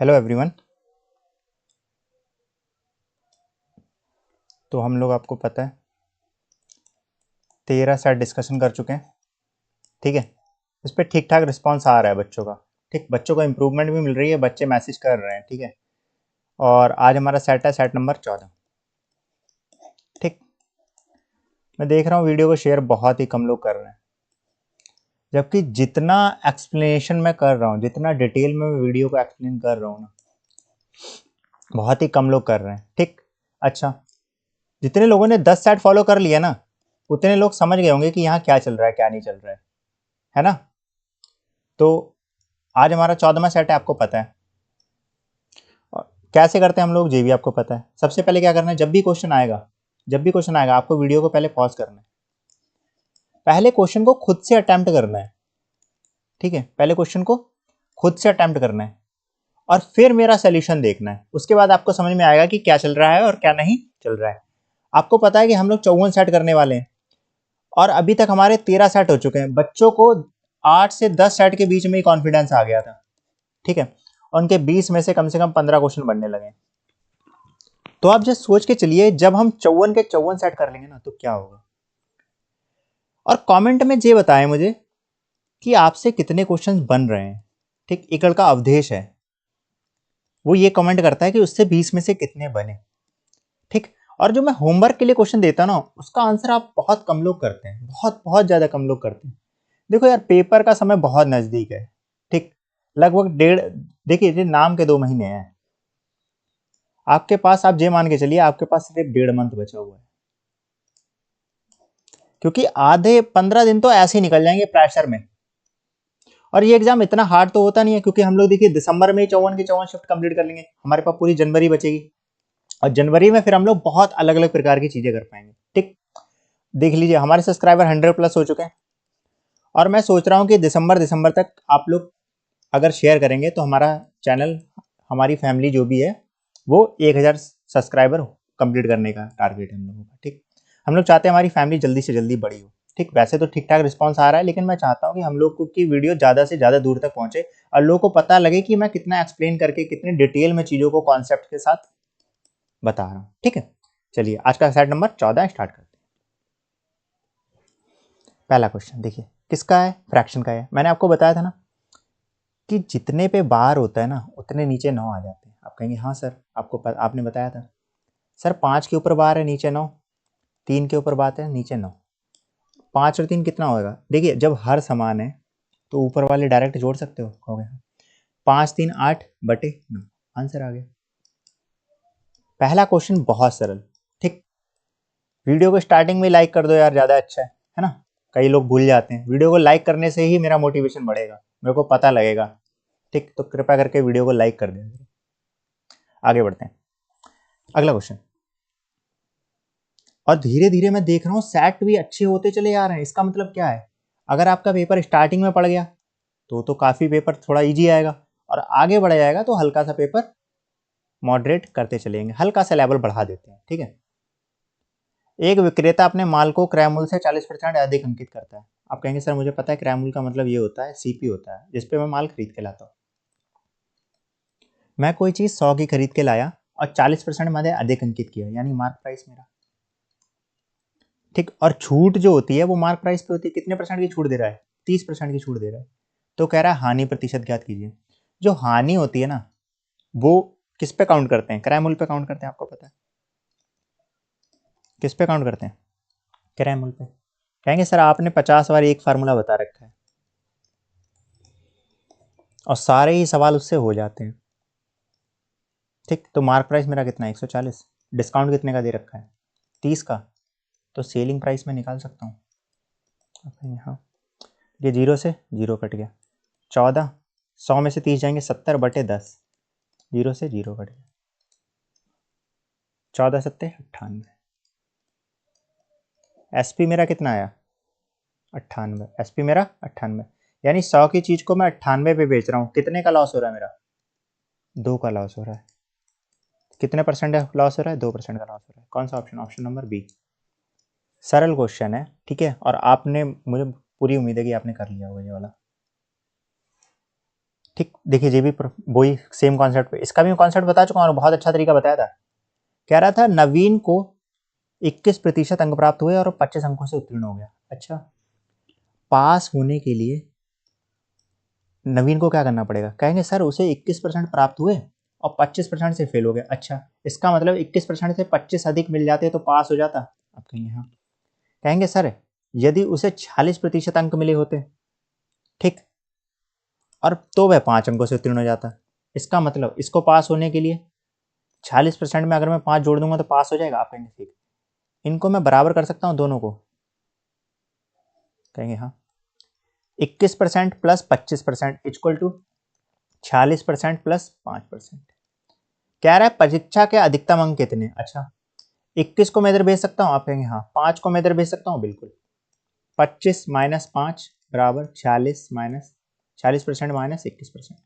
Hello everyone. तो हम लोग आपको पता है 13 सेट डिस्कशन कर चुके हैं। ठीक है, इस पर ठीक ठाक रिस्पांस आ रहा है बच्चों का। ठीक, बच्चों को इम्प्रूवमेंट भी मिल रही है, बच्चे मैसेज कर रहे हैं। ठीक है, और आज हमारा सेट है सेट नंबर 14। ठीक, मैं देख रहा हूँ वीडियो को शेयर बहुत ही कम लोग कर रहे हैं, जबकि जितना एक्सप्लेनेशन मैं कर रहा हूँ, जितना डिटेल में मैं वीडियो को एक्सप्लेन कर रहा हूँ ना, बहुत ही कम लोग कर रहे हैं। ठीक, अच्छा, जितने लोगों ने 10 सेट फॉलो कर लिया ना, उतने लोग समझ गए होंगे कि यहाँ क्या चल रहा है क्या नहीं चल रहा है ना। तो आज हमारा 14वां सेट है, आपको पता है। और कैसे करते हैं हम लोग, ये भी आपको पता है। सबसे पहले क्या करना है, जब भी क्वेश्चन आएगा आपको वीडियो को पहले पॉज करना है, पहले क्वेश्चन को खुद से अटेम्प्ट करना है। ठीक है, पहले क्वेश्चन को खुद से अटेम्प्ट करना है और फिर मेरा सोल्यूशन देखना है। उसके बाद आपको समझ में आएगा कि क्या चल रहा है और क्या नहीं चल रहा है। आपको पता है कि हम लोग 54 सेट करने वाले हैं और अभी तक हमारे 13 सेट हो चुके हैं। बच्चों को 8 से 10 सेट के बीच में ही कॉन्फिडेंस आ गया था। ठीक है, और उनके 20 में से कम 15 क्वेश्चन बनने लगे। तो आप जस्ट सोच के चलिए, जब हम 54 के 54 सेट कर लेंगे ना तो क्या होगा। और कमेंट में ये बताएं मुझे कि आपसे कितने क्वेश्चंस बन रहे हैं। ठीक, एक लड़का अवधेश है, वो ये कमेंट करता है कि उससे 20 में से कितने बने। ठीक, और जो मैं होमवर्क के लिए क्वेश्चन देता हूं ना, उसका आंसर आप बहुत कम लोग करते हैं, बहुत बहुत ज्यादा कम लोग करते हैं। देखो यार, पेपर का समय बहुत नजदीक है। ठीक, लगभग डेढ़, देखिए ये नाम के 2 महीने हैं आपके पास। आप ये मान के चलिए आपके पास सिर्फ 1.5 मंथ बचा हुआ है, क्योंकि आधे 15 दिन तो ऐसे ही निकल जाएंगे प्रेशर में। और ये एग्जाम इतना हार्ड तो होता नहीं है, क्योंकि हम लोग देखिए दिसंबर में 54 की 54 शिफ्ट कंप्लीट कर लेंगे, हमारे पास पूरी जनवरी बचेगी। और जनवरी में फिर हम लोग बहुत अलग अलग प्रकार की चीजें कर पाएंगे। ठीक, देख लीजिए हमारे सब्सक्राइबर 100+ हो चुके हैं और मैं सोच रहा हूँ कि दिसंबर दिसंबर तक आप लोग अगर शेयर करेंगे तो हमारा चैनल, हमारी फैमिली जो भी है, वो 1000 सब्सक्राइबर कंप्लीट करने का टारगेट है हम लोगों का। ठीक, हम लोग चाहते हैं हमारी फैमिली जल्दी से जल्दी बड़ी हो। ठीक, वैसे तो ठीक ठाक रिस्पांस आ रहा है, लेकिन मैं चाहता हूँ कि हम लोग की वीडियो ज़्यादा से ज़्यादा दूर तक पहुँचे और लोगों को पता लगे कि मैं कितना एक्सप्लेन करके कितने डिटेल में चीज़ों को कॉन्सेप्ट के साथ बता रहा हूँ। ठीक है, चलिए आज का सेट नंबर 14 स्टार्ट करते हैं। पहला क्वेश्चन देखिए किसका है, फ्रैक्शन का है। मैंने आपको बताया था ना कि जितने पे बार होता है ना, उतने नीचे 9 आ जाते हैं। आप कहेंगे हाँ सर, आपने बताया था। सर 5 के ऊपर बार है, नीचे 9, 3 के ऊपर बात है, नीचे 9। 5 और 3 कितना होगा, देखिए जब हर समान है तो ऊपर वाले डायरेक्ट जोड़ सकते हो गया 5 3 8/9, आंसर आ गया। पहला क्वेश्चन बहुत सरल। ठीक, वीडियो को स्टार्टिंग में लाइक कर दो यार, ज़्यादा अच्छा है ना। कई लोग भूल जाते हैं, वीडियो को लाइक करने से ही मेरा मोटिवेशन बढ़ेगा, मेरे को पता लगेगा। ठीक, तो कृपया करके वीडियो को लाइक कर दें। आगे बढ़ते हैं, अगला क्वेश्चन। और धीरे धीरे मैं देख रहा हूँ सेट भी अच्छे होते चले जा रहे हैं। इसका मतलब क्या है, अगर आपका पेपर स्टार्टिंग में पड़ गया तो काफ़ी पेपर थोड़ा इजी आएगा, और आगे बढ़ जाएगा तो हल्का सा पेपर मॉडरेट करते चलेंगे, हल्का सा लेवल बढ़ा देते हैं। ठीक है, एक विक्रेता अपने माल को क्रय मूल्य से 40% अधिक अंकित करता है। आप कहेंगे सर मुझे पता है, क्रय मूल्य का मतलब ये होता है सीपी होता है, जिसपे मैं माल खरीद के लाता हूँ। मैं कोई चीज़ 100 की खरीद के लाया और 40% मैंने अधिक अंकित किया, यानी मार्क प्राइस मेरा। ठीक, और छूट जो होती है वो मार्क प्राइस पे होती है। कितने परसेंट की छूट दे रहा है, 30% की छूट दे रहा है। तो कह रहा है हानि प्रतिशत ज्ञात कीजिए। जो हानि होती है ना, वो किस पे काउंट करते हैं, क्रय मूल्य पे काउंट करते हैं। आपको पता है किस पे काउंट करते हैं, क्रय मूल्य पे। कहेंगे सर आपने 50 बार एक फार्मूला बता रखा है और सारे ही सवाल उससे हो जाते हैं। ठीक, तो मार्क प्राइस मेरा कितना है, 140। डिस्काउंट कितने का दे रखा है, 30 का। तो सेलिंग प्राइस में निकाल सकता हूँ। हाँ, ये 0 से 0 कट गया, 14, 100 में से 30 जाएंगे, 70/10, 0 से 0 कट गया, 14 सत्ते 98। एसपी मेरा कितना आया, 98। एसपी मेरा 98, यानी 100 की चीज़ को मैं 98 पे बेच रहा हूँ। कितने का लॉस हो रहा है मेरा, 2 का लॉस हो रहा है। कितने परसेंट लॉस हो रहा है, 2% का लॉस हो रहा है। कौन सा ऑप्शन, ऑप्शन नंबर बी। सरल क्वेश्चन है, ठीक है, और आपने, मुझे पूरी उम्मीद है कि आपने कर लिया होगा ये वाला। ठीक, देखिए ये भी वही सेम कॉन्सेप्ट पे, इसका भी कॉन्सेप्ट बता चुका हूँ और बहुत अच्छा तरीका बताया था। कह रहा था नवीन को 21% अंक प्राप्त हुए और 25 अंकों से उत्तीर्ण हो गया। अच्छा, पास होने के लिए नवीन को क्या करना पड़ेगा? कहेंगे सर उसे 21% प्राप्त हुए और 25% से फेल हो गया। अच्छा, इसका मतलब 21% से 25 अधिक मिल जाते तो पास हो जाता। आप कहेंगे हाँ। कहेंगे सर यदि उसे 46% अंक मिले होते, ठीक, और तो वह 5 अंकों से उत्तीर्ण हो जाता। इसका मतलब इसको पास होने के लिए 46% में अगर मैं 5 जोड़ दूंगा तो पास हो जाएगा। आप कहेंगे ठीक, इनको मैं बराबर कर सकता हूँ दोनों को? कहेंगे हाँ। 21% प्लस 25% इक्वल टू 46% प्लस 5%। कह रहा है परीक्षा के अधिकतम अंक कितने? अच्छा, 21 को मैं इधर भेज सकता हूँ? आप कहेंगे हाँ। 5 को मैं इधर भेज सकता हूँ? बिल्कुल। 25 माइनस 5 बराबर 46 माइनस 40% माइनस 21%।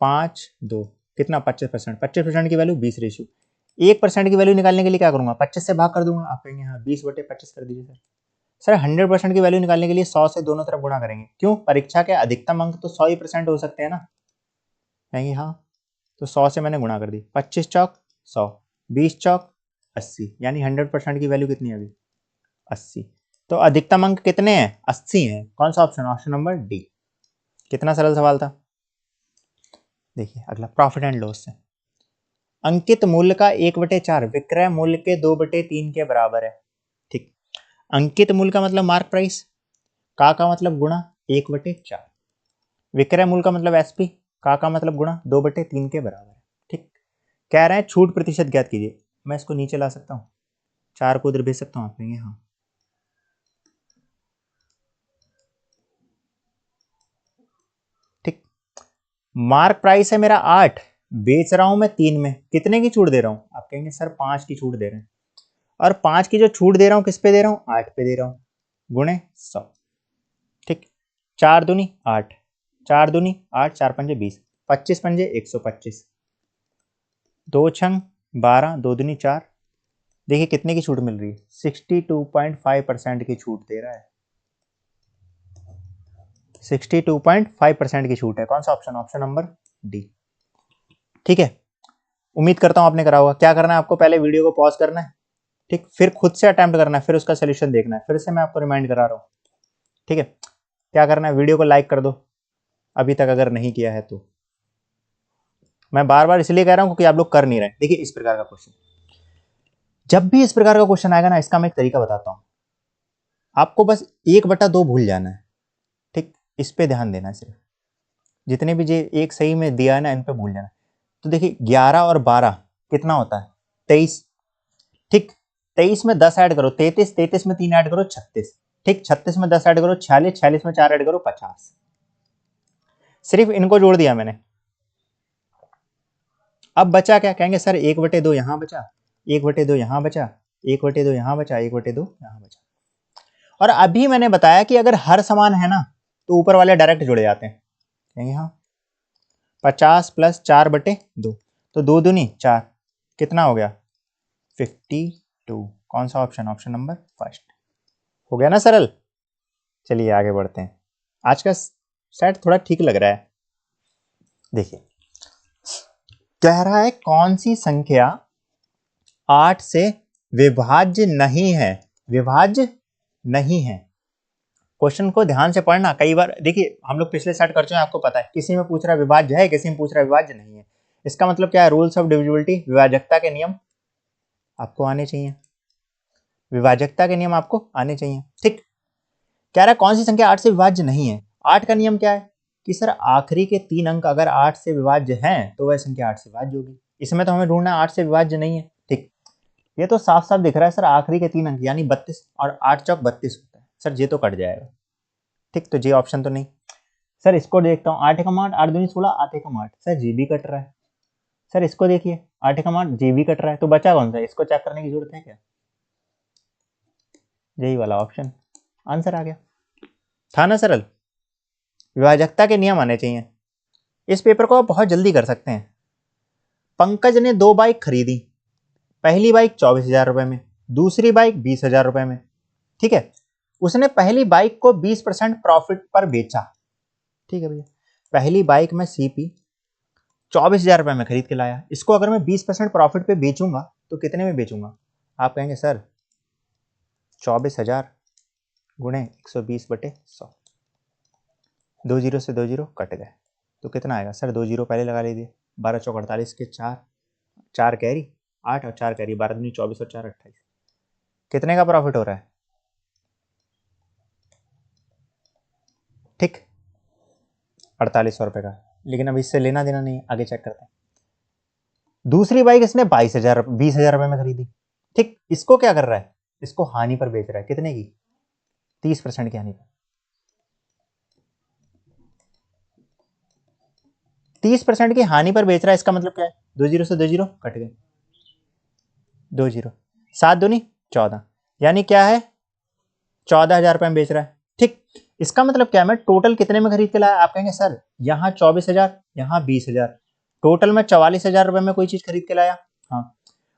5 2 कितना? 25%। 25% की वैल्यू 20 रेशियो। 1% की वैल्यू निकालने के लिए क्या करूंगा? 25 से भाग कर दूंगा। आप कहेंगे हाँ 20/25 कर दीजिए सर। सर 100% की वैल्यू निकालने के लिए 100 से दोनों तरफ गुणा करेंगे। क्यों? परीक्षा के अधिकतम अंक तो 100% हो सकते हैं ना। कहेंगे हाँ, तो 100 से मैंने गुणा कर दी। 25 चौक 100, 20 चौक 80, यानी 100% की वैल्यू कितनी है अभी? 80। तो अधिकतम अंक कितने हैं? 80 हैं। कौन सा ऑप्शन? Option number D. कितना सरल सवाल था। देखिए अगला प्रॉफिट एंड लॉस से। अंकित मूल्य का 1/4 विक्रय मूल्य के 2/3 के बराबर है। ठीक, अंकित मूल्य का मतलब मार्क प्राइस, का मतलब गुणा 1/4, विक्रय मूल्य का मतलब एसपी, का मतलब गुणा 2/3 के बराबर है। ठीक, कह रहे हैं छूट प्रतिशत ज्ञात कीजिए। मैं इसको नीचे ला सकता हूँ, 4 को उधर भेज सकता हूँ? आप कहेंगे हाँ। ठीक, मार्क प्राइस है मेरा 8, बेच रहा हूं मैं 3 में, कितने की छूट दे रहा हूं? आप कहेंगे सर 5 की छूट दे रहे हैं। और 5 की जो छूट दे रहा हूं किस पे दे रहा हूं? 8 पे दे रहा हूं, गुणे 100। ठीक, 4 दूनी 8, 4 दूनी 8, 4 पंजे 20, 25 पंजे 125, 2 छंग 12, 2 दूनी 4। देखिए कितने की छूट मिल रही है? 62.5% की छूट दे रहा है। 62.5% की छूट है। कौन सा ऑप्शन? Option number D. ठीक है, उम्मीद करता हूं आपने करा होगा। क्या करना है आपको? पहले वीडियो को पॉज करना है, ठीक, फिर खुद से अटेम्प्ट करना है, फिर उसका सोल्यूशन देखना है। फिर से मैं आपको रिमाइंड करा रहा हूं, ठीक है। क्या करना है? वीडियो को लाइक कर दो अभी तक अगर नहीं किया है तो। मैं बार बार इसलिए कह रहा हूं क्योंकि आप लोग कर नहीं रहे। देखिए इस प्रकार का क्वेश्चन, जब भी इस प्रकार का क्वेश्चन आएगा ना, इसका मैं एक तरीका बताता हूं। आपको बस 1/2 भूल जाना है, ठीक, इस पे ध्यान देना है सिर्फ। जितने भी ये एक सही में दिया है ना, इन पे भूल जाना। तो देखिए 11 और 12 कितना होता है? 23। ठीक, 23 में 10 ऐड करो 33, 33 में 3 ऐड करो 36, ठीक, 36 में 10 ऐड करो 46, 46 में 4 ऐड करो 50। सिर्फ इनको जोड़ दिया मैंने। अब बचा क्या? कहेंगे सर 1/2 यहां बचा, 1/2 यहां बचा, 1/2 यहां बचा, 1/2 यहां बचा। और अभी मैंने बताया कि अगर हर समान है ना तो ऊपर वाले डायरेक्ट जुड़े जाते हैं। कहेंगे हाँ। 50 प्लस 4/2, तो 2 दूनी 4, कितना हो गया? 52। कौन सा ऑप्शन? Option number first. हो गया ना सरल। चलिए आगे बढ़ते हैं। आज का सेट थोड़ा ठीक लग रहा है। देखिए कह रहा है कौन सी संख्या 8 से विभाज्य नहीं है? विभाज्य नहीं है। क्वेश्चन को ध्यान से पढ़ना। कई बार देखिए हम लोग पिछले सेट कर चुके हैं, आपको पता है। किसी में पूछ रहा है विभाज्य है, किसी में पूछ रहा है विभाज्य नहीं है। इसका मतलब क्या है? रूल्स ऑफ डिविजिबिलिटी, विभाजकता के नियम आपको आने चाहिए, विभाजकता के नियम आपको आने चाहिए। ठीक, कह रहा है कौन सी संख्या 8 से विभाज्य नहीं है। 8 का नियम क्या है कि सर आखिरी के 3 अंक अगर 8 से विभाज्य हैं तो वह संख्या 8 से विभाज्य होगी। इसमें तो हमें ढूंढना 8 से विभाज्य नहीं है। ठीक, ये तो साफ साफ दिख रहा है सर, आखिरी के 3 अंक यानी 32 और 8 चौक 32 होता है। सर ये तो कट जाएगा। ठीक, तो ये ऑप्शन तो नहीं। सर इसको देखता हूँ, 8 एकम 8, 8 दूनी 16, 8 एकम 8, सर जी भी कट रहा है। सर इसको देखिए 8 एकम 8, जी भी कट रहा है। तो बचा कौन सा? इसको चेक करने की जरूरत है क्या? यही वाला ऑप्शन, आंसर आ गया। था ना सरल। विभाजकता के नियम आने चाहिए। इस पेपर को आप बहुत जल्दी कर सकते हैं। पंकज ने 2 बाइक खरीदी। पहली बाइक 24,000 रुपए में, दूसरी बाइक 20,000 रुपए में। ठीक है, उसने पहली बाइक को 20% प्रॉफिट पर बेचा। ठीक है भैया, पहली बाइक मैं सीपी 24,000 रुपये में खरीद के लाया, इसको अगर मैं 20% प्रॉफिट पे बेचूंगा तो कितने में बेचूंगा? आप कहेंगे सर 24,000 गुणे 120/100, 2 जीरो से 2 जीरो कट गए तो कितना आएगा सर? 2 जीरो पहले लगा लीजिए, 12 चौक 48 के 4, 4 कैरी 8 और 4 कैरी 12 दूनी 24 और 4 28, कितने का प्रॉफिट हो रहा है? ठीक, 4800 रुपये का। लेकिन अब इससे लेना देना नहीं है, आगे चेक करते हैं। दूसरी बाइक इसने 20,000 रुपये में खरीदी, ठीक, इसको क्या कर रहा है? इसको हानि पर बेच रहा है, कितने की? 30% की हानि पर। 30% की हानि पर बेच रहा है, इसका मतलब क्या है? 2 जीरो से 2 जीरो कट गए, 2 जीरो, 7 दूनी 14, यानी क्या है? 14,000 रुपये में बेच रहा है। ठीक, इसका मतलब क्या है? मैं टोटल कितने में खरीद के लाया? आप कहेंगे सर यहाँ 24,000, यहाँ 20,000, टोटल में 44,000 रुपये में कोई चीज खरीद के लाया। हाँ,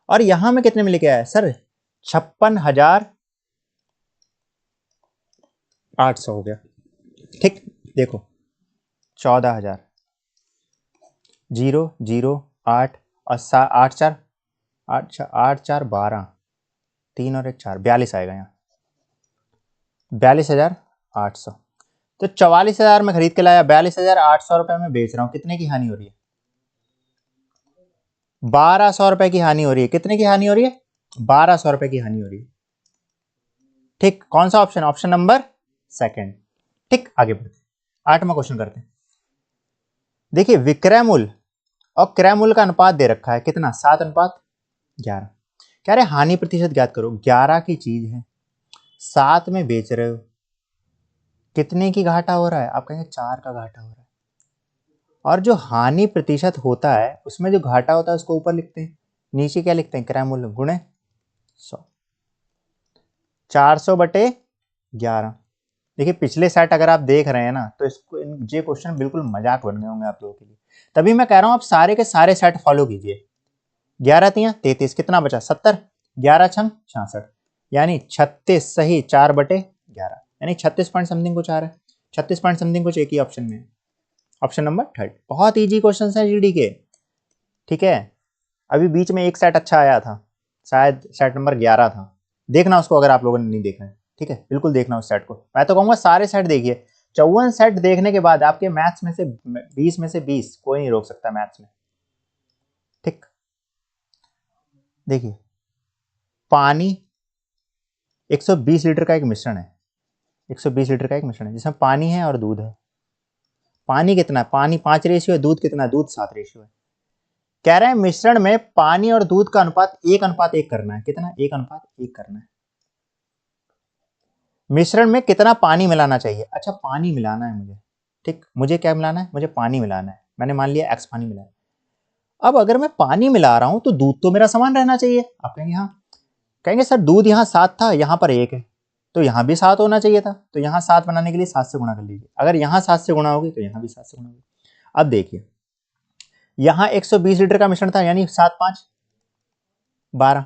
और यहां में कितने में लेके आया सर? 56,800 हो गया। ठीक, देखो 14,000, 0 0 8 और 8 4 8 4 12, 3 और 1 4, 42 आएगा यहाँ, 42,800। तो 44,000 में खरीद के लाया, 42,800 रुपए में बेच रहा हूं, कितने की हानि हो रही है? 1,200 रुपए की हानि हो रही है। कितने की हानि हो रही है? 1,200 रुपए की हानि हो रही है। ठीक, कौन सा ऑप्शन? Option number second. ठीक, आगे बढ़ते 8वां क्वेश्चन करते हैं। देखिए विक्रय मूल्य और क्रय मूल्य का अनुपात दे रखा है, कितना? 7:11। कह रहे हानि प्रतिशत ज्ञात करो। 11 की चीज है, 7 में बेच रहे हो, कितने की घाटा हो रहा है? आप कहेंगे 4 का घाटा हो रहा है। और जो हानि प्रतिशत होता है उसमें जो घाटा होता है उसको ऊपर लिखते हैं, नीचे क्या लिखते हैं? क्रय मूल्य गुणे 100, 400/11। देखिए पिछले सेट अगर आप देख रहे हैं ना तो इसको ये क्वेश्चन बिल्कुल मजाक बन गए होंगे आप लोगों के लिए, तभी मैं कह रहा हूं आप सारे के सारे सेट फॉलो कीजिए। 11 तियां 33, कितना बचा? 70, 11 छंग 66, यानी 36 सही 4/11, यानी 36 पॉइंट समथिंग कुछ आ रहा है, 36 पॉइंट समथिंग कुछ एक ही ऑप्शन में है, ऑप्शन नंबर थर्ड। बहुत इजी क्वेश्चन है जीडी के। ठीक है, अभी बीच में एक सेट अच्छा आया था, शायद सेट नंबर 11 था, देखना उसको अगर आप लोगों ने नहीं देखा है। ठीक है, बिल्कुल देखना उस सेट को, मैं तो कहूंगा सारे सेट देखिए। 54 सेट देखने के बाद आपके मैथ्स में से 20 में से 20 कोई नहीं रोक सकता मैथ्स में। ठीक, देखिए पानी 120 लीटर का एक मिश्रण है, 120 लीटर का एक मिश्रण है जिसमें पानी है और दूध है। पानी कितना है? पानी 5 रेशियो है, दूध कितना है? दूध 7 रेशियो है। कह रहे हैं मिश्रण में पानी और दूध का अनुपात 1:1 करना है, कितना? 1:1 करना है। मिश्रण में कितना पानी मिलाना चाहिए? अच्छा पानी मिलाना है मुझे, ठीक, मुझे क्या मिलाना है? मुझे पानी मिलाना है, मैंने मान लिया x पानी मिलाया। अब अगर मैं पानी मिला रहा हूं तो दूध तो मेरा समान रहना चाहिए। आप कहेंगे हाँ, कहेंगे सर दूध यहाँ 7 था, यहाँ पर 1 है, तो यहाँ भी 7 होना चाहिए था, तो यहाँ 7 बनाने के लिए 7 से गुणा कर लीजिए। अगर यहाँ 7 से गुणा होगी तो यहाँ भी 7 से गुणा होगी। अब देखिए यहाँ 120 लीटर का मिश्रण था, यानी 7 5 12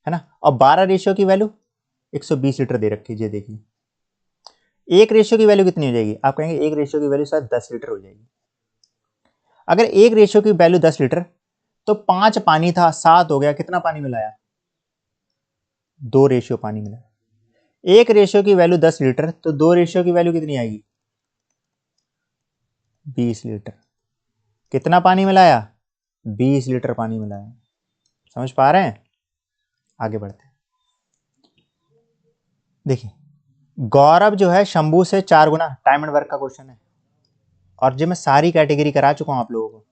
है ना, और 12 रेशियो की वैल्यू 120 लीटर दे रखी है। देखिए एक रेशियो की वैल्यू कितनी हो जाएगी? आप कहेंगे एक रेशियो की वैल्यू शायद 10 लीटर हो जाएगी। अगर एक रेशियो की वैल्यू 10 लीटर तो 5 पानी था, 7 हो गया, कितना पानी मिलाया? 2 रेशियो पानी मिला। एक रेशियो की वैल्यू 10 लीटर तो 2 रेशियो की वैल्यू कितनी आएगी? 20 लीटर। कितना पानी मिलाया? 20 लीटर पानी मिलाया। समझ पा रहे हैं? आगे बढ़ते हैं। देखिए गौरव जो है शंभू से 4 गुना, टाइम एंड वर्क का क्वेश्चन है और जो मैं सारी कैटेगरी करा चुका हूं आप लोगों को।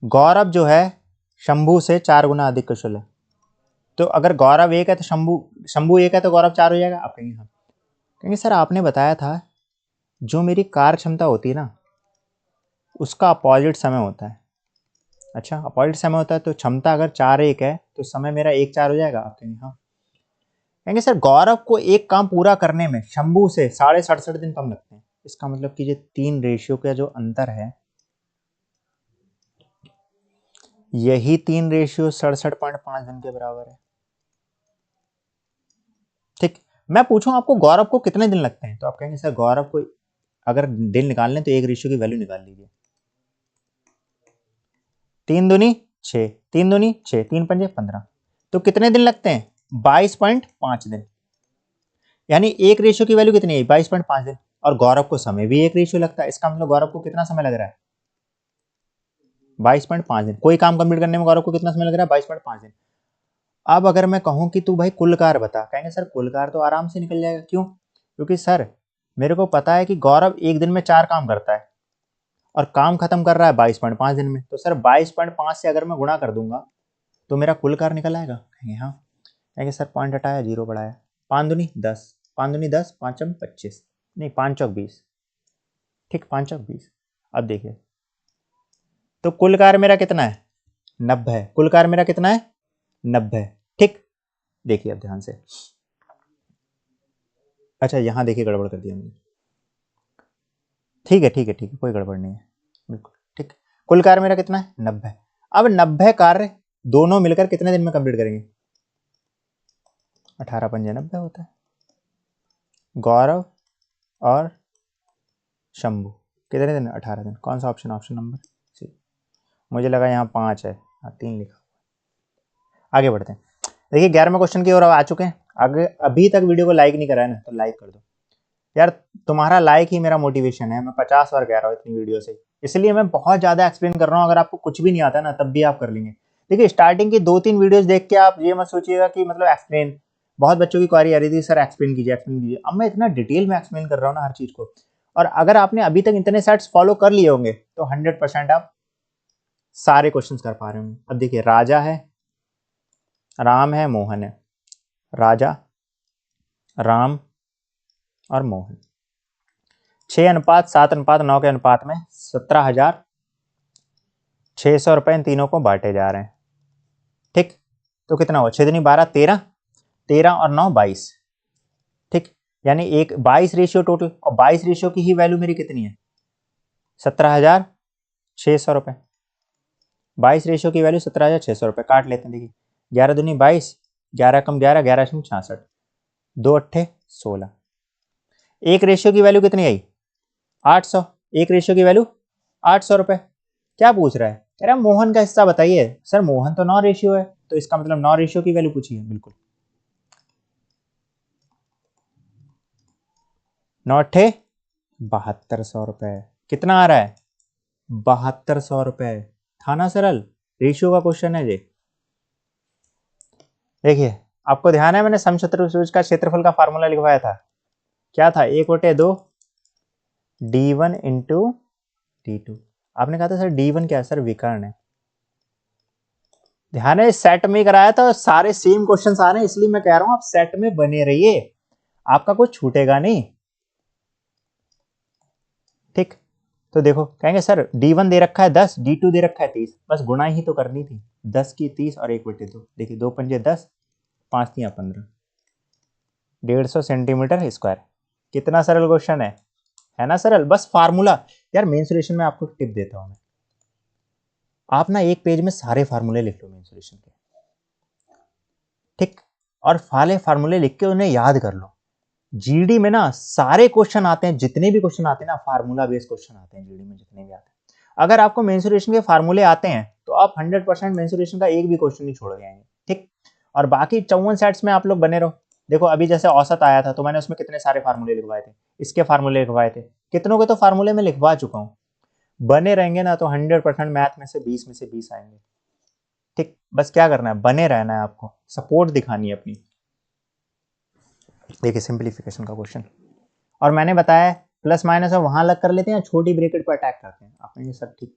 गौरव जो है शंभू से 4 गुना अधिक कुशल है, तो अगर गौरव 1 है तो शंभू 1 है तो गौरव 4 हो जाएगा। आप कहेंगे हाँ, कहेंगे सर आपने बताया था जो मेरी कार्य क्षमता होती है ना उसका अपोजिट समय होता है। अच्छा अपोजिट समय होता है तो क्षमता अगर 4 1 है तो समय मेरा 1 4 हो जाएगा। आप कहेंगे हाँ, कहेंगे सर गौरव को एक काम पूरा करने में शंभू से 67.5 दिन कम लगते हैं, इसका मतलब कि ये 3 रेशियो का जो अंतर है यही 3 रेशियो 67.5 दिन के बराबर है। ठीक, मैं पूछूं आपको गौरव को कितने दिन लगते हैं तो आप कहेंगे सर गौरव को अगर दिन निकालने तो 1 रेशियो की वैल्यू निकाल लीजिए। 3 दूनी 6, 3 दूनी 6, 3 पंजे 15, तो कितने दिन लगते हैं? 22.5 दिन। यानी 1 रेशियो की वैल्यू कितनी है? 22.5 दिन। और गौरव को समय भी 1 रेशियो लगता है, इसका मतलब गौरव को कितना समय लग रहा है? 22.5 दिन। कोई काम कंप्लीट करने में गौरव को कितना समय लग रहा है? 22.5 दिन। अब अगर मैं कहूं कि तू भाई कुल कार बता, कहेंगे सर कुल कार तो आराम से निकल जाएगा। क्यों? क्योंकि सर मेरे को पता है कि गौरव एक दिन में 4 काम करता है और काम खत्म कर रहा है 22.5 दिन में। तो सर 22.5 से अगर मैं गुणा कर दूंगा तो मेरा कुल कार निकल आएगा। कहेंगे हाँ। कहेंगे सर पॉइंट हटाया, जीरो बढ़ाया, 5 दूनी 10, 5 दूनी 10, 5 25, नहीं 5 चौक 20, ठीक 5 चौक 20। अब देखिए तो कुल कार मेरा कितना है? 90 है। कुल कार मेरा कितना है? 90। ठीक, देखिए अब ध्यान से। अच्छा यहाँ देखिए गड़बड़ कर दिया मैंने। ठीक है ठीक है ठीक है, कोई गड़बड़ नहीं है, बिल्कुल ठीक। कुल कार्य मेरा कितना है? 90। अब 90 कार्य दोनों मिलकर कितने दिन में कंप्लीट करेंगे? 18 पंजे 90 होता है। गौरव और शंभू कितने दिन? 18 दिन। कौन सा ऑप्शन? Option number C. मुझे लगा यहाँ 5 है, हाँ 3 लिखा। आगे बढ़ते हैं। देखिए 11वें क्वेश्चन की ओर आ चुके हैं। आगे अभी तक वीडियो को लाइक नहीं करा है ना, तो लाइक कर दो यार। तुम्हारा लाइक ही मेरा मोटिवेशन है। मैं 50 बार कह रहा हूँ इतनी वीडियो से, इसलिए मैं बहुत ज़्यादा एक्सप्लेन कर रहा हूँ। अगर आपको कुछ भी नहीं आता ना तब भी आप कर लेंगे। देखिए स्टार्टिंग की 2-3 वीडियोस देख के आप ये मत सोचिएगा कि मतलब एक्सप्लेन, बहुत बच्चों की क्वारी आ रही थी सर एक्सप्लेन कीजिए एक्सप्लेन कीजिए। अब मैं इतना डिटेल में एक्सप्लेन कर रहा हूँ ना हर चीज़ को। और अगर आपने अभी तक इतने सेट्स फॉलो कर लिए होंगे तो 100% आप सारे क्वेश्चन कर पा रहे होंगे। अब देखिए राजा है, राम है, मोहन है। राजा, राम और मोहन 6:7:9 के अनुपात में 17,600 रुपए इन तीनों को बांटे जा रहे हैं। ठीक, तो कितना हुआ? 6 दूनी 12, 13, 13 और 9 22। ठीक, यानी एक 22 रेशियो टोटल, और 22 रेशियो की ही वैल्यू मेरी कितनी है? 17,600 रुपए। 22 रेशियो की वैल्यू 17,600 रुपए। काट लेते हैं। देखिए 11 दूनी 22, 11 कम 11, 11 66, 2 अट्ठे 16। एक रेशियो की वैल्यू कितनी आई? 800। एक रेशियो की वैल्यू 800 रुपए। क्या पूछ रहा है? कह रहा है मोहन का हिस्सा बताइए। सर मोहन तो 9 रेशियो है, तो इसका मतलब 9 रेशियो की वैल्यू पूछी है। बिल्कुल 9 अट्ठे 7200 रुपए। कितना आ रहा है? 7200 रुपए। था ना सरल? रेशियो का क्वेश्चन है ये। देखिए आपको ध्यान है मैंने समचतुर्भुज का क्षेत्रफल का फार्मूला लिखवाया था। क्या था? 1/2 d1 इंटू d2। आपने कहा था सर d1 क्या है? सर विकर्ण है। ध्यान है सेट में कराया था, सारे सेम क्वेश्चंस आ रहे हैं, इसलिए मैं कह रहा हूं आप सेट में बने रहिए, आपका कुछ छूटेगा नहीं। ठीक, तो देखो कहेंगे सर d1 दे रखा है 10, d2 दे रखा है 30, बस गुणा ही तो करनी थी। 10 की 30 और 1/2। देखिए 2 पंजे 10, 5 तियां 15, 150 सेंटीमीटर स्क्वायर। कितना सरल क्वेश्चन है ना सरल? बस फार्मूला। यार मेंसुरेशन में आपको टिप देता हूं मैं, आप ना एक पेज में सारे फार्मूले लिख लो मेंसुरेशन के। ठीक, और फाले फार्मूले लिख के उन्हें याद कर लो। जीडी में ना सारे क्वेश्चन आते हैं, जितने भी क्वेश्चन आते हैं ना फार्मूला बेस्ड क्वेश्चन आते हैं जीडी में, जितने भी आते हैं। अगर आपको मेंसुरेशन के फार्मूले आते हैं तो आप 100% मेंसुरेशन का एक भी क्वेश्चन नहीं छोड़ के आएंगे। ठीक, और बाकी 54 सेट्स में आप लोग बने रहो। देखो अभी जैसे औसत आया था तो मैंने उसमें कितने सारे फार्मूले लिखवाए थे, इसके फार्मूले लिखवाए थे, कितनों के तो फार्मूले में लिखवा चुका हूँ। बने रहेंगे ना तो 100% मैथ में से 20 में से 20 आएंगे। ठीक, बस क्या करना है? बने रहना है, आपको सपोर्ट दिखानी है अपनी। देखिए सिंप्लीफिकेशन का क्वेश्चन, और मैंने बताया प्लस माइनस और वहां अलग कर लेते हैं, छोटी ब्रैकेट पर अटैक करते हैं। आपने ये सब ठीक।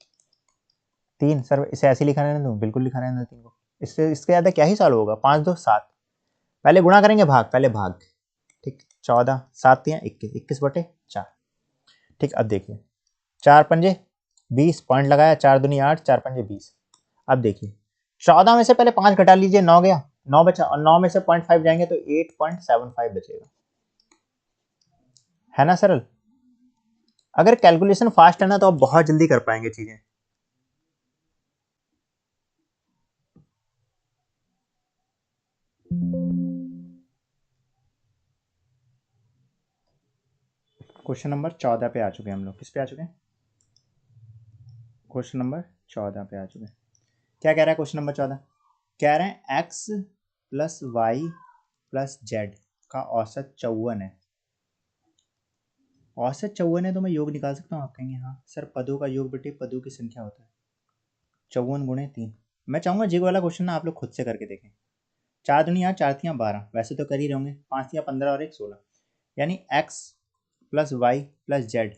3 सर इसे ऐसे लिखा रहने दो, बिल्कुल लिखा रहने दो 3 को। इससे इसके ज्यादा क्या ही सॉल्व होगा? 5 2 7। पहले गुणा करेंगे, भाग पहले भाग। ठीक, 14 7 तियां 21, 21/4। ठीक, अब देखिए 4 पंजे 20, पॉइंट लगाया, 4 दूनी 8, 4 पंजे 20। अब देखिए 14 में से पहले 5 घटा लीजिए, 9 गया, 9 बचा, और 9 में से 0.5 जाएंगे तो 8.75 बचेगा। है ना सरल? अगर कैलकुलेशन फास्ट है ना तो आप बहुत जल्दी कर पाएंगे चीजें। क्वेश्चन नंबर 14 पे आ चुके हैं हम लोग। किस पे आ चुके हैं? क्वेश्चन नंबर 14 पे आ चुके हैं। क्या कह रहा है क्वेश्चन नंबर 14? कह रहे हैं x plus Y plus Z का औसत 54 है। औसत 54 है तो मैं योग निकाल सकता हूँ। आप कहेंगे हाँ सर, पदों का योग बटे पदों की संख्या होता है 54 गुणे 3। मैं चाहूँगा जी वाला क्वेश्चन ना आप लोग खुद से करके देखें। 4 दुनिया 4 तियाँ 12, वैसे तो कर ही रहेंगे। 5 तियाँ 15 और 1 16, यानी x plus Y plus Z,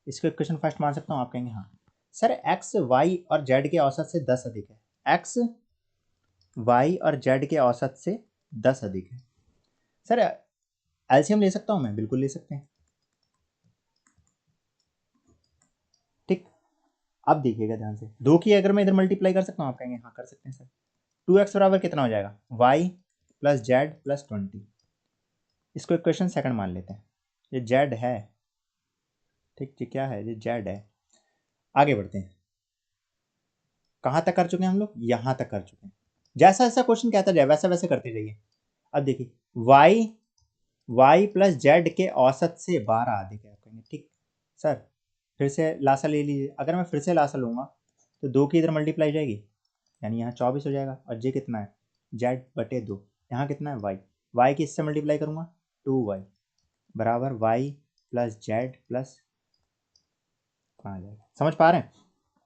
इसको इक्वेशन फर्स्ट मान सकता हूँ। आप कहेंगे हाँ सर, x y और z के औसत से 10 अधिक है। x y और z के औसत से 10 अधिक है। सर एलसीएम ले सकता हूँ मैं? बिल्कुल ले सकते हैं। ठीक, अब देखिएगा ध्यान से, दो की अगर मैं इधर मल्टीप्लाई कर सकता हूँ? आप कहेंगे हाँ कर सकते हैं सर। 2x बराबर कितना हो जाएगा? y plus Z plus 20। इसको इक्वेशन सेकंड मान लेते हैं। ये z है, ठीक, ये क्या है? ये z है। आगे बढ़ते हैं। कहाँ तक कर चुके हैं हम लोग? यहाँ तक कर चुके हैं। जैसा जैसा क्वेश्चन कहता जाए वैसा वैसे करते जाइए। अब देखिए y प्लस जेड के औसत से 12 अधिक है। आप कहेंगे ठीक सर, फिर से लासा ले लीजिए। अगर मैं फिर से लासा लूँगा तो 2 की इधर मल्टीप्लाई जाएगी, यानी यहाँ 24 हो जाएगा। और जे कितना है? जेड बटे 2। यहाँ कितना है? वाई की इससे मल्टीप्लाई करूँगा 2y बराबर y प्लस जेड प्लस, कहाँ आ जाएगा? समझ पा रहे हैं?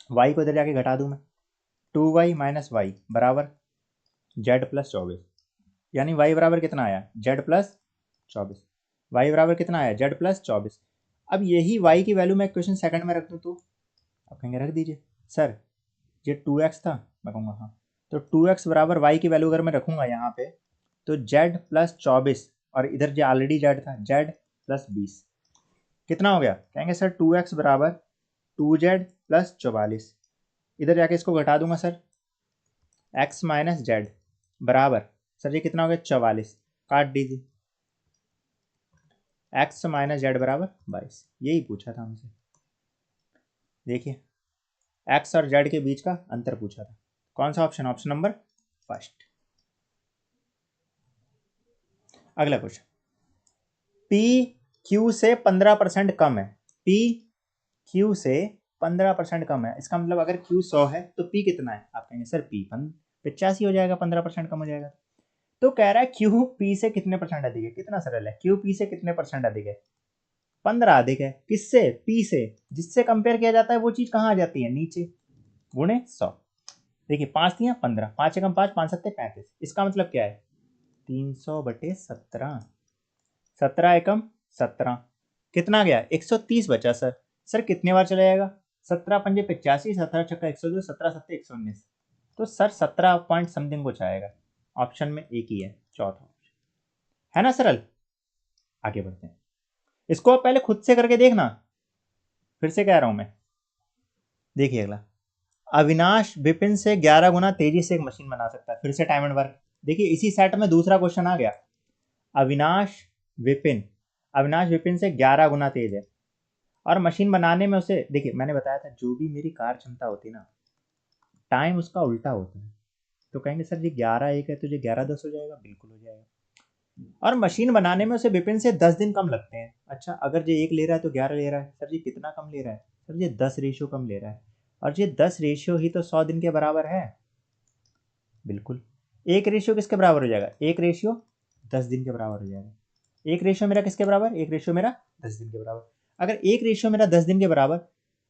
y को इधर जाके घटा दूँ मैं, 2y माइनस वाई बराबर जेड प्लस 24, यानी y बराबर कितना आया? Z plus 24। y बराबर कितना आया? Z plus 24। अब यही y की वैल्यू मैं इक्वेशन सेकंड में रख दूँ तो आप कहेंगे रख दीजिए सर, ये 2x था। मैं कहूँगा हाँ, तो 2x बराबर y की वैल्यू अगर मैं रखूँगा यहाँ पे तो z प्लस 24, और इधर जो ऑलरेडी z था z प्लस 20, कितना हो गया? कहेंगे सर 2x बराबर 2z प्लस 44। इधर जाके इसको घटा दूंगा सर, x माइनस जेड बराबर, सर ये कितना हो गया? 44। काट दीजिए, x माइनस जेड बराबर 22। यही पूछा था हमसे। देखिए x और z के बीच का अंतर पूछा था। कौन सा ऑप्शन? Option number first. अगला क्वेश्चन, P Q से 15% कम है। P Q से 15% कम है, इसका मतलब अगर Q 100 है तो P कितना है? आप कहेंगे सर P 85 हो जाएगा, 15% कम हो जाएगा। तो कह रहा है Q P से कितने परसेंट अधिक है? कितना सरल है, Q P से कितने परसेंट अधिक है? 15 अधिक है। किससे? P से। जिससे कंपेयर किया जाता है वो चीज कहाँ आ जाती है? नीचे, गुणे 100। देखिए 5 दिया 15, 5 एकम 5, 5 सत्ते 35। इसका मतलब क्या है? 300 बटे 17, 17 एकम 17, कितना गया? 130 बचा सर। सर कितने बार चला जाएगा? 17 पंजे 85, 17 छक्का 102, 17 सत्ते 119। तो सर 17 पॉइंट समथिंग कुछ आएगा। ऑप्शन में एक ही है, चौथा ऑप्शन है ना सरल। आगे बढ़ते हैं, इसको आप पहले खुद से करके देखना, फिर से कह रहा हूं मैं। देखिए अगला, अविनाश विपिन से 11 गुना तेजी से एक मशीन बना सकता है। फिर से टाइम एंड वर्क। देखिए इसी सेट में दूसरा क्वेश्चन आ गया। अविनाश विपिन, अविनाश विपिन से 11 गुना तेज है और मशीन बनाने में उसे, देखिए मैंने बताया था जो भी मेरी कार्य क्षमता होती है ना, टाइम उसका उल्टा होता है। तो कहेंगे सर जी 11 1 है तो ये 11 10 हो जाएगा। बिल्कुल हो जाएगा। और मशीन बनाने में उसे विपिन से 10 दिन कम लगते हैं। अच्छा, अगर ये 1 ले रहा है तो 11 ले रहा है, सर जी कितना कम ले रहा है? सर ये 10 रेशियो कम ले रहा है, और ये 10 रेशियो ही तो 100 दिन के बराबर है। बिल्कुल, 1 रेशियो किसके बराबर हो जाएगा? 1 रेशियो 10 दिन के बराबर हो जाएगा। 1 रेशियो मेरा किसके बराबर? 1 रेशियो मेरा 10 दिन के बराबर। अगर 1 रेशियो मेरा 10 दिन के बराबर,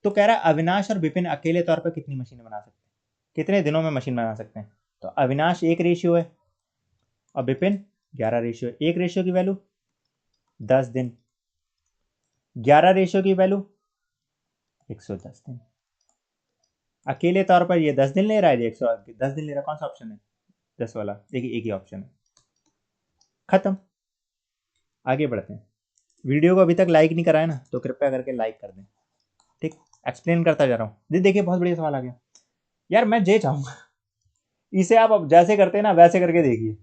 तो कह रहा है अविनाश और विपिन अकेले तौर पर कितनी मशीनें बना सकते हैं? कितने दिनों में मशीन बना सकते हैं? तो अविनाश 1 रेशियो है और विपिन 11 रेशियो। 1 रेशियो की वैल्यू 10 दिन, 11 रेशियो की वैल्यू 110 दिन। अकेले तौर पर ये 10 दिन ले रहा है, 110 दिन ले रहा है। कौन सा ऑप्शन है? 10 वाला। देखिए एक ही ऑप्शन है, खत्म। आगे बढ़ते हैं। वीडियो को अभी तक लाइक नहीं कराया ना, तो कृपया करके लाइक कर दें। ठीक, एक्सप्लेन करता जा रहा हूँ। जी देखिए बहुत बढ़िया सवाल आ गया यार। मैं जे चाहूंगा इसे आप अब जैसे करते हैं ना वैसे करके देखिए,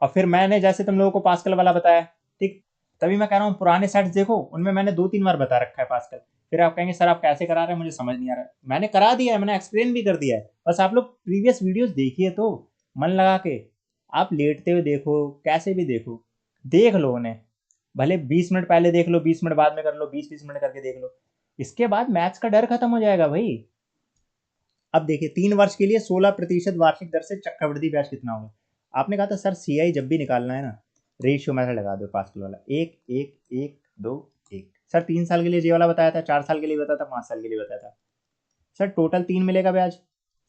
और फिर मैंने जैसे तुम लोगों को पास्कल वाला बताया, ठीक, तभी मैं कह रहा हूँ पुराने सेट्स देखो, उनमें मैंने 2 3 बार बता रखा है पास्कल। फिर आप कहेंगे सर आप कैसे करा रहे हैं, मुझे समझ नहीं आ रहा है। मैंने करा दिया है, मैंने एक्सप्लेन भी कर दिया है, बस आप लोग प्रीवियस वीडियोस देखिए तो, मन लगा के। आप लेटते हुए देखो, कैसे भी देखो, देख लो उन्हें, भले 20 मिनट पहले देख लो, 20 मिनट बाद में कर लो, 20-20 मिनट करके देख लो, इसके बाद मैथ्स का डर खत्म हो जाएगा भाई। अब देखिए 3 वर्ष के लिए 16% वार्षिक दर से चक्रवृद्धि ब्याज कितना होगा। आपने कहा था सर सीआई जब भी निकालना है ना, रेशियो मेथड लगा दो, पास्कल वाला, 1 1 1 2 1। सर 3 साल के लिए ये वाला बताया था, 4 साल के लिए बताया था, 5 साल के लिए बताया था। सर टोटल 3 मिलेगा ब्याज।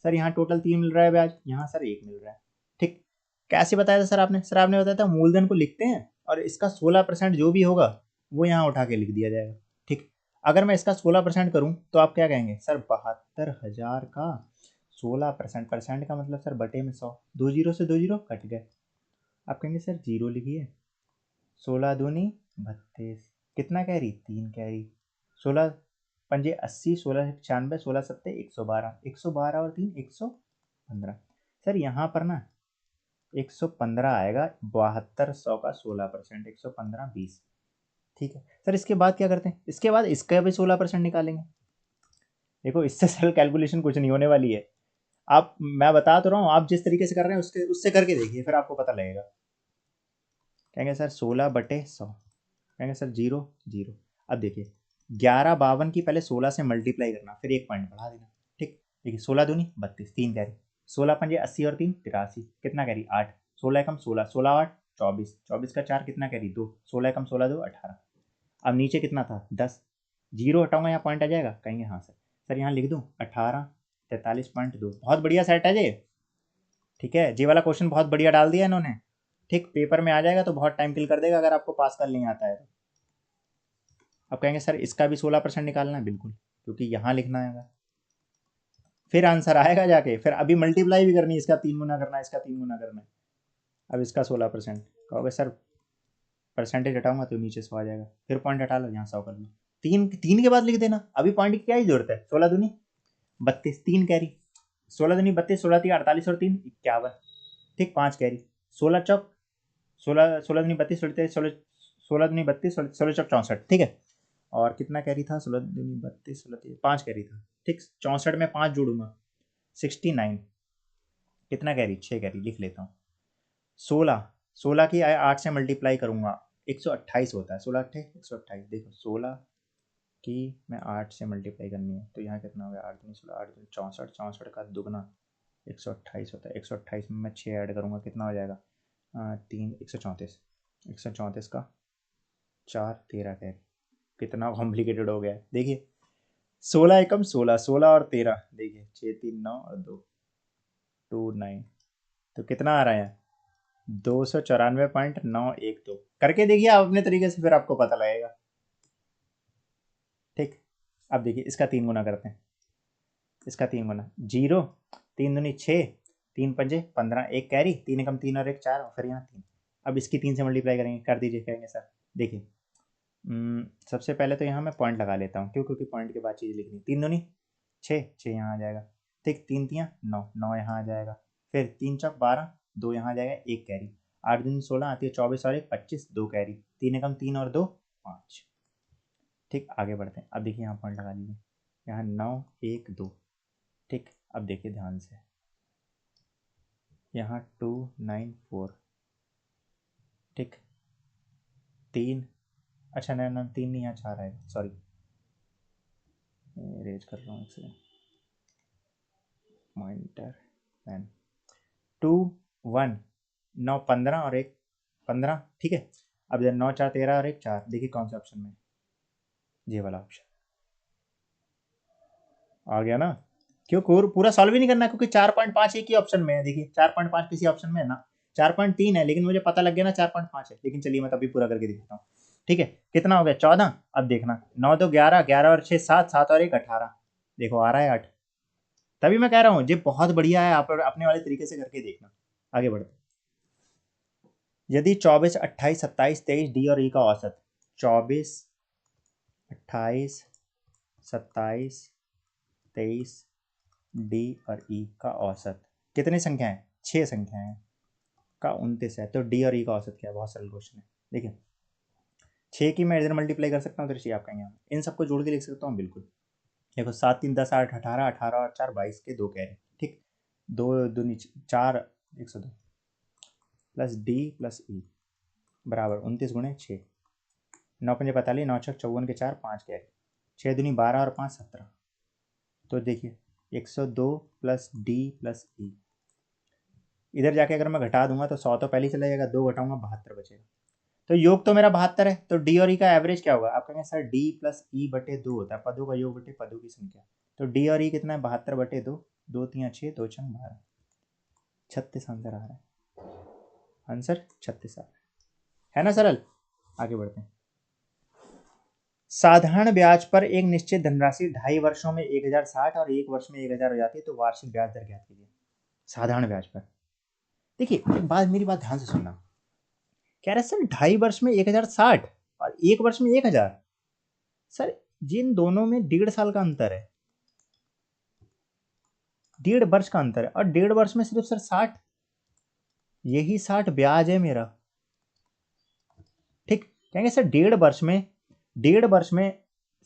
सर यहाँ टोटल 3 मिल रहा है ब्याज, यहाँ सर 1 मिल रहा है। ठीक, कैसे बताया था सर आपने? सर आपने बताया था मूलधन को लिखते हैं और इसका 16% जो भी होगा वो यहाँ उठा के लिख दिया जाएगा। ठीक, अगर मैं इसका 16% करूँ तो आप क्या कहेंगे? सर 72,000 का 16%, परसेंट का मतलब सर बटे में 100, 2 जीरो से 2 जीरो कट गए। आप कहेंगे सर जीरो लिखिए, 16 दूनी 32, कितना कैरी? 3 कैरी, 16 पंजे 80, 16 96, 16 सत्ते 112, 112 और 3 115। सर यहाँ पर ना 115 आएगा, 7200 का 16%, 115 20। ठीक है सर, इसके बाद क्या करते हैं? इसके बाद इसका भी 16% निकालेंगे। देखो इससे सरल कैलकुलेशन कुछ नहीं होने वाली है। आप, मैं बता तो रहा हूँ, आप जिस तरीके से कर रहे हैं उसके उससे करके देखिए, फिर आपको पता लगेगा। कहेंगे सर 16/100, कहेंगे सर जीरो जीरो। अब देखिए 1152 की पहले 16 से मल्टीप्लाई करना, फिर 1 पॉइंट बढ़ा देना। ठीक, देखिए 16 दूनी 32, 3 कैरी, 16 पंजे 80 और 3 83, कितना कैरी? 8, 16 एकम 16, 16 8 24, 24 का 4 कितना कैरी? 2, 16 एकम 16 2 18। अब नीचे कितना था? 10, जीरो हटाऊंगा यहाँ पॉइंट आ जाएगा, कहेंगे हाँ सर। सर यहाँ लिख दूँ 18 43.2। बहुत बढ़िया सेट है ये। ठीक है, जी वाला क्वेश्चन बहुत बढ़िया डाल दिया इन्होंने। ठीक, पेपर में आ जाएगा तो बहुत टाइम किल कर देगा अगर आपको पास कर नहीं आता है तो। अब कहेंगे सर इसका भी 16% निकालना है, बिल्कुल, क्योंकि यहाँ लिखना है। फिर आंसर आएगा जाके, फिर अभी मल्टीप्लाई भी करनी है, इसका 3 गुना करना है, इसका 3 गुना करना है। अब इसका 16%, कहोगे सर परसेंटेज हटाऊंगा तो नीचे 100 आ जाएगा, फिर पॉइंट हटा लो, यहाँ 100 कर लो। 3 3 के बाद लिख देना, अभी पॉइंट की क्या ही जरूरत है? 16 दूनी 32, 3 कैरी, 16 दूनी 32, 16 3 48 और 3 51। ठीक, 5 कैरी, 16 चौक 16, 16 दूनी 32, 16 16 दूनी 32, 16 चौक 64। ठीक है, और कितना कैरी था? 16 दूनी 32, 16 5 कैरी था। ठीक, 64 में 5 जोड़ूंगा 69, कितना कैरी? 6 कैरी, लिख लेता हूँ। 16, 16 की 8 से मल्टीप्लाई करूंगा 128 होता है, 16 8 128। देखो 16 की मैं 8 से मल्टीप्लाई करनी है तो यहाँ कितना हो गया? 8 दूनी 16, 8 दूनी 64, 64 का दुगना 128 होता है, 128 में मैं 6 ऐड करूँगा, कितना हो जाएगा? 3 134, 134 का 4 13 कैरी। कितना कॉम्प्लिकेटेड हो गया है देखिए, 16 एकम 16, 16 और 13, देखिए 6 3 9 और 2 2 9, तो कितना आ रहा है? 294.912। करके देखिए आप अपने तरीके से, फिर आपको पता लगेगा। ठीक, अब देखिए इसका 3 गुना करते हैं, इसका 3 गुना, जीरो 3 दूनी 6, 3 पंजे 15, 1 कैरी, 3 एकम 3 और 1 4, और फिर यहाँ 3। अब इसकी 3 से मल्टीप्लाई करेंगे, कर दीजिए। कहेंगे सर देखिए, सबसे पहले तो यहाँ मैं पॉइंट लगा लेता हूँ, क्यों? क्योंकि पॉइंट के बाद चीज़ लिखनी। 3 दूनी 6, 6 यहाँ आ जाएगा। ठीक, 3 तियाँ 9, 9 यहाँ आ जाएगा। फिर 3 चौक 12, 2 यहाँ आ जाएगा, 1 कैरी, 8 दूनी 16 आती है 24 और 1 25, 2 कैरी, 3 एकम 3 और 2 5। ठीक, आगे बढ़ते हैं। अब देखिए यहाँ पॉइंट लगा लीजिए, यहाँ 9 1 2। ठीक, अब देखिए ध्यान से, यहाँ 2 9 4। ठीक, 3, अच्छा नहीं ना, 3 नहीं, यहाँ 4 आएगा, सॉरी, रेज कर रहा हूँ एक सेकेंड, पॉइंटर पेन। 2 1 9 15 और 1 15। ठीक है, अब 9 4 13 और 1 4, देखिए कौन सा ऑप्शन में? ये वाला ऑप्शन आ गया ना। क्यों? पूरा सॉल्व ही नहीं करना, क्योंकि 4.5 एक ही ऑप्शन में है। देखिए 4.5 किसी ऑप्शन में है ना, 4.3 है, लेकिन मुझे पता लग गया ना 4.5 है। लेकिन चलिए मैं तभी पूरा करके दिखाता हूँ। ठीक है, कितना हो गया? 14। अब देखना, 9 2 11, 11 और 6 7, 7 और 1 18। देखो आ रहा है 8। तभी मैं कह रहा हूँ ये बहुत बढ़िया है, आप अपने वाले तरीके से करके देखना। आगे बढ़ते, यदि 24 28 27 23 डी और ई का औसत, 24 28 27 23 डी और ई का औसत कितनी संख्या है? 6 संख्या है का 29 है, तो डी और ई का औसत क्या है? बहुत सरल क्वेश्चन है। देखिए 6 की मैं इधर मल्टीप्लाई कर सकता हूँ, तो आप कहेंगे इन सबको जोड़ के लिख सकता हूँ, बिल्कुल। देखो 7 3 10 8 18, 18 और 4 22 के 2 कह रहे हैं। ठीक, 2 दूनी 4 102 प्लस डी प्लस ई बराबर 29 गुणे 6। 9 पंजे 45, 9 छक 54 के 4, 5 कैरी, 6 दूनी 12 और 5 17। तो देखिए 102 प्लस डी प्लस ई, इधर जाके अगर मैं घटा दूंगा तो 100 तो पहले ही चला जाएगा, 2 घटाऊंगा 72 बचेगा। तो योग तो मेरा 72 है, तो डी और ई का एवरेज क्या होगा? आप कहेंगे सर डी प्लस ई बटे 2 होता है, पदों का योग बटे पदों की संख्या। तो डी और ई कितना है? 72 बटे 2, 2 3 6, 2 6 12, 36 आंसर आ रहा है। आंसर 36 आ रहा है ना सरल? आगे बढ़ते हैं। साधारण ब्याज पर एक निश्चित धनराशि 2.5 वर्षों में 1060 और 1 वर्ष में 1000 हो जाती है, तो वार्षिक ब्याज दर ज्ञात कीजिए। साधारण ब्याज पर देखिए, एक बात मेरी बात ध्यान से सुनना। कह रहे सर 2.5 वर्ष में 1060 और 1 वर्ष में 1000। सर जिन दोनों में 1.5 साल का अंतर है, 1.5 वर्ष का अंतर है, और 1.5 वर्ष में सिर्फ सर 60, यही 60 ब्याज है मेरा। ठीक, कहेंगे सर 1.5 वर्ष में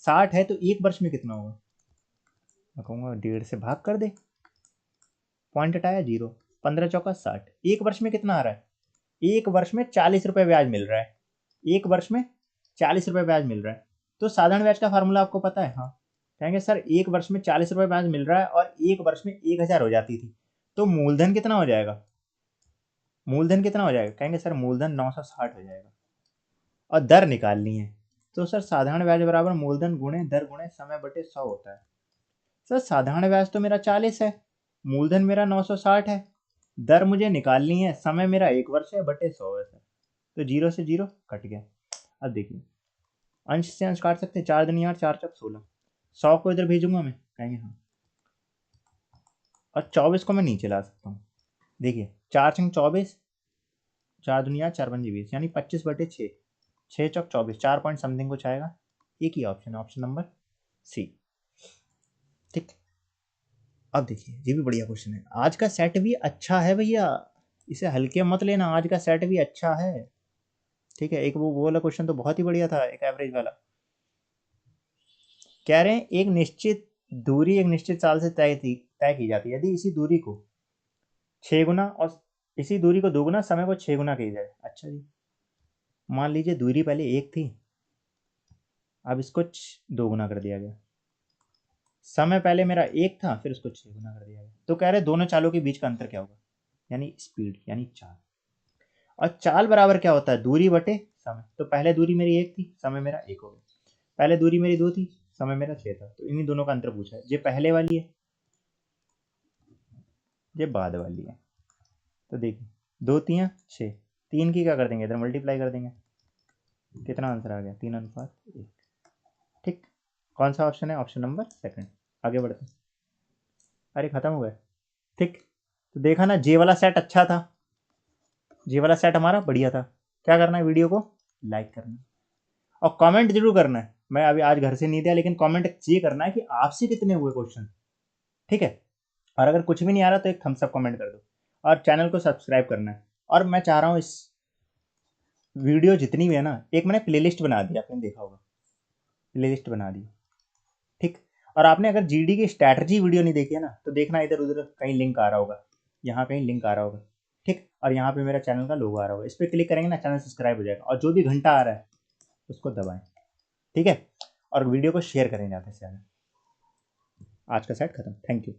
60 है, तो 1 वर्ष में कितना होगा? मैं कहूँगा 1.5 से भाग कर दे, पॉइंट हटाया 0, 15 चौका 60, 1 वर्ष में कितना आ रहा है? 1 वर्ष में 40 रुपये ब्याज मिल रहा है, 1 वर्ष में 40 रुपये ब्याज मिल रहा है। तो साधारण ब्याज का फार्मूला आपको पता है? हाँ। कहेंगे सर 1 वर्ष में 40 रुपये ब्याज मिल रहा है और 1 वर्ष में 1000 हो जाती थी, तो मूलधन कितना हो जाएगा? मूलधन कितना हो जाएगा? कहेंगे सर मूलधन 960 हो जाएगा, और दर निकालनी है। तो सर साधारण ब्याज बराबर मूलधन गुणे दर गुणे समय बटे 100 होता है। सर साधारण ब्याज तो मेरा 40 है, मूलधन मेरा 960 है, दर मुझे निकालनी है, समय मेरा 1 वर्ष है बटे 100 है सर। तो 0 से 0 कट गया। अब देखिए अंश से अंश काट सकते हैं, 4 दूनी 8, 4 चौक 16, 100 को इधर भेजूंगा मैं, कहेंगे हाँ, और 24 को मैं नीचे ला सकता हूँ। देखिए 4 छंग 24, 4 दूनी 8, 4 पंजे 20, यानी 25 बटे 6, 6 चौक 24, 4 पॉइंट समथिंग कुछ आएगा। एक ही ऑप्शन है, ऑप्शन नंबर सी। ठीक, अब देखिए ये भी बढ़िया क्वेश्चन है। आज का सेट भी अच्छा है भैया, इसे हल्के मत लेना, आज का सेट भी अच्छा है। ठीक है, एक वो वाला क्वेश्चन तो बहुत ही बढ़िया था, एक एवरेज वाला। कह रहे हैं एक निश्चित दूरी एक निश्चित साल से तय की जाती है, यदि इसी दूरी को 6 गुना और इसी दूरी को 2 गुना, समय को 6 गुना की जाए। अच्छा जी, मान लीजिए दूरी पहले 1 थी, अब इसको 2 गुना कर दिया गया, समय पहले मेरा 1 था, फिर उसको 6 गुना कर दिया गया। तो कह रहे दोनों चालों के बीच का अंतर क्या होगा? यानी स्पीड, यानी चाल। और चाल बराबर क्या होता है? दूरी बटे समय। तो पहले दूरी मेरी 1 थी, समय मेरा 1 हो गया, पहले दूरी मेरी 2 थी, समय मेरा 6 था, तो इन्हीं दोनों का अंतर पूछा है। ये पहले वाली है, ये बाद वाली है। तो देखिए 2 3 6, 3 की क्या कर देंगे? इधर मल्टीप्लाई कर देंगे, कितना आंसर आ गया? 3:1। ठीक, कौन सा ऑप्शन है? Option number second. आगे बढ़ते हैं। अरे खत्म हो गए। ठीक, तो देखा ना, जे वाला सेट अच्छा था, जे वाला सेट हमारा बढ़िया था। क्या करना है? वीडियो को लाइक करना है और कमेंट जरूर करना है। मैं अभी आज घर से नहीं दिया, लेकिन कमेंट ये करना है कि आपसे कितने हुए क्वेश्चन। ठीक है, और अगर कुछ भी नहीं आ रहा तो एक थम्स अप कमेंट कर दो, और चैनल को सब्सक्राइब करना है। और मैं चाह रहा हूँ इस वीडियो जितनी भी है ना, एक मैंने प्लेलिस्ट बना दी, आपने देखा होगा, प्लेलिस्ट बना दी। ठीक, और आपने अगर जीडी की स्ट्रैटेजी वीडियो नहीं देखी है ना, तो देखना, इधर उधर कहीं लिंक आ रहा होगा, यहाँ कहीं लिंक आ रहा होगा। ठीक, और यहाँ पे मेरा चैनल का लोगो आ रहा होगा, इस पर क्लिक करेंगे ना, चैनल सब्सक्राइब हो जाएगा, और जो भी घंटा आ रहा है उसको दबाएं। ठीक है, और वीडियो को शेयर करें ज़्यादा से ज़्यादा। आज का सेट खत्म, थैंक यू।